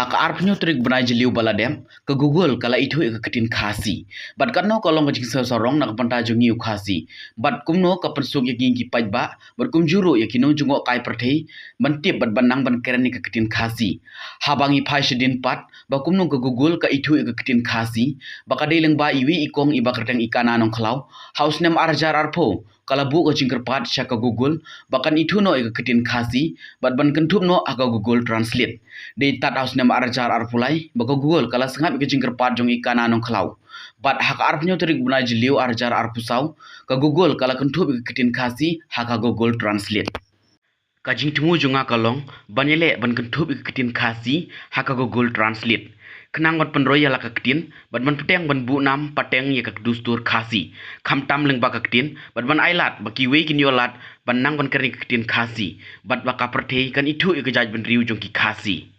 hak arpnyo trik benai jeliu baladem ke Google kala itu ke ketin khasi bat katno kolong ke jingsa sorong nak panta jungi khasi bat kumno ka pensuk ya gingi pajba bat kum juru ya kino jungo kai perthei bantip bat banang ban kerani ke ketin khasi habangi phai sedin pat ba kumno ke Google ka itu ke ketin khasi ba kadai leng ba iwi ikong iba kerteng ikana nong khlau house name arjar arpo kala bu ko jingker pat syaka Google bakan itu no ke ketin khasi bat ban kentup no aga Google Translate de tat house name arjar arpulai baka Google kala sengap ke jingker pat jong ikana nong khlau bat hak arpnyo terik bunai jeliu arjar arpusau ka Google kala kentup ke ketin khasi haka Google Translate kajing tungu jonga kalong banele ban kentup ke ketin khasi haka Google Translate kenang bat penroy la ka ketin bat ban peteng ban bu nam pateng ye ka dustur khasi kham tam leng ba ka ketin bat ban ailat ba ki we kin yolat ban nang ban kerni ketin khasi bat ba ka perthei kan itu ke jaj ban riu jong ki khasi